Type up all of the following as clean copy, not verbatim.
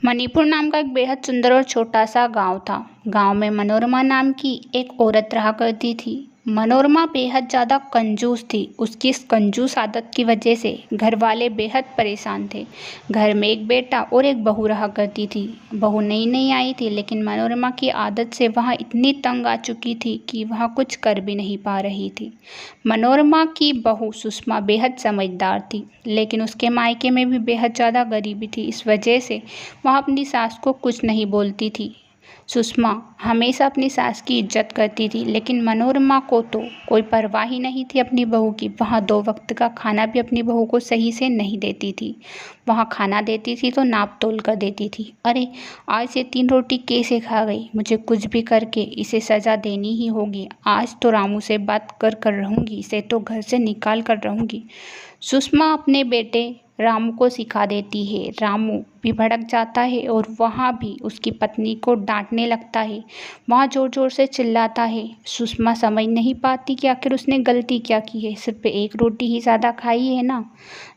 मणिपुर नाम का एक बेहद सुंदर और छोटा सा गांव था। गांव में मनोरमा नाम की एक औरत रहा करती थी। मनोरमा बेहद ज़्यादा कंजूस थी। उसकी इस कंजूस आदत की वजह से घर वाले बेहद परेशान थे। घर में एक बेटा और एक बहू रहा करती थी। बहू नई नई आई थी, लेकिन मनोरमा की आदत से वह इतनी तंग आ चुकी थी कि वह कुछ कर भी नहीं पा रही थी। मनोरमा की बहू सुषमा बेहद समझदार थी, लेकिन उसके मायके में भी बेहद ज़्यादा गरीबी थी। इस वजह से वह अपनी सास को कुछ नहीं बोलती थी। सुषमा हमेशा अपनी सास की इज्जत करती थी, लेकिन मनोरमा को तो कोई परवाह ही नहीं थी अपनी बहू की। वह 2 वक्त का खाना भी अपनी बहू को सही से नहीं देती थी। वह खाना देती थी तो नाप तोल कर देती थी। अरे, आज ये 3 रोटी कैसे खा गई? मुझे कुछ भी करके इसे सज़ा देनी ही होगी। आज तो रामू से बात कर रहूँगी, इसे तो घर से निकाल कर रहूँगी। सुषमा अपने बेटे रामू को सिखा देती है। रामू भी भड़क जाता है और वहाँ भी उसकी पत्नी को डांटने लगता है। वह ज़ोर ज़ोर से चिल्लाता है। सुषमा समझ नहीं पाती कि आखिर उसने गलती क्या की है। सिर्फ 1 रोटी ही ज़्यादा खाई है ना।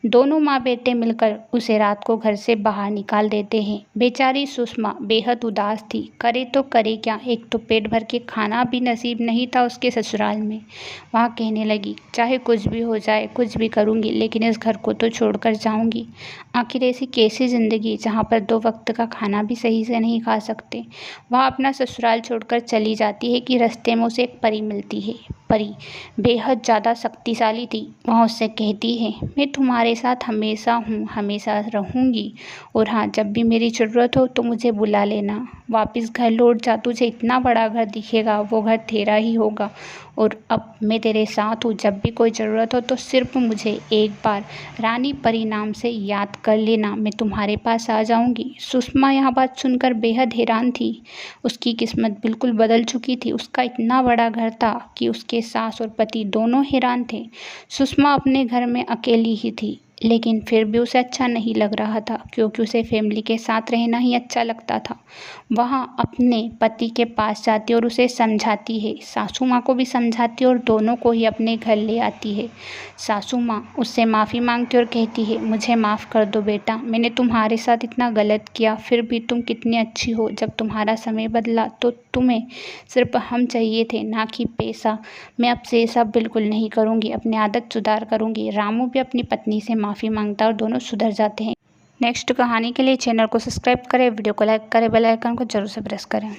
दोनों माँ बेटे मिलकर उसे रात को घर से बाहर निकाल देते हैं। बेचारी सुषमा बेहद उदास थी। करे तो करे क्या, एक तो पेट भर के खाना भी नसीब नहीं था उसके ससुराल में। वह कहने लगी, चाहे कुछ भी हो जाए, कुछ भी करूँगी, लेकिन इस घर को तो छोड़कर जाऊँगी। आखिर ऐसी कैसी ज़िंदगी जहाँ पर 2 वक्त का खाना भी सही से नहीं खा सकते। वह अपना ससुराल छोड़कर चली जाती है कि रास्ते में उसे एक परी मिलती है। परी बेहद ज़्यादा शक्तिशाली थी। वह उससे कहती है, मैं तुम्हारे साथ हमेशा हूँ, हमेशा रहूँगी, और हाँ, जब भी मेरी ज़रूरत हो तो मुझे बुला लेना। वापस घर लौट जा, तुझे इतना बड़ा घर दिखेगा, वो घर तेरा ही होगा, और अब मैं तेरे साथ हूँ। जब भी कोई ज़रूरत हो तो सिर्फ मुझे एक बार रानी परी नाम से याद कर लेना, मैं तुम्हारे पास आ जाऊँगी। सुषमा यह बात सुनकर बेहद हैरान थी। उसकी किस्मत बिल्कुल बदल चुकी थी। उसका इतना बड़ा घर था कि उसके सास और पति दोनों हैरान थे। सुषमा अपने घर में अकेली ही थी, लेकिन फिर भी उसे अच्छा नहीं लग रहा था, क्योंकि उसे फैमिली के साथ रहना ही अच्छा लगता था। वह अपने पति के पास जाती और उसे समझाती है। सासू माँ को भी समझाती और दोनों को ही अपने घर ले आती है। सासू माँ उससे माफ़ी मांगती और कहती है, मुझे माफ़ कर दो बेटा, मैंने तुम्हारे साथ इतना गलत किया, फिर भी तुम कितनी अच्छी हो। जब तुम्हारा समय बदला तो तुम्हें सिर्फ हम चाहिए थे, ना कि पैसा। मैं अब से ये सब बिल्कुल नहीं करूँगी, अपनी आदत सुधार करूँगी। रामू भी अपनी पत्नी से माफ़ी मांगता और दोनों सुधर जाते हैं। नेक्स्ट कहानी के लिए चैनल को सब्सक्राइब करें, वीडियो को लाइक करें, बेल आइकन को जरूर से प्रेस करें।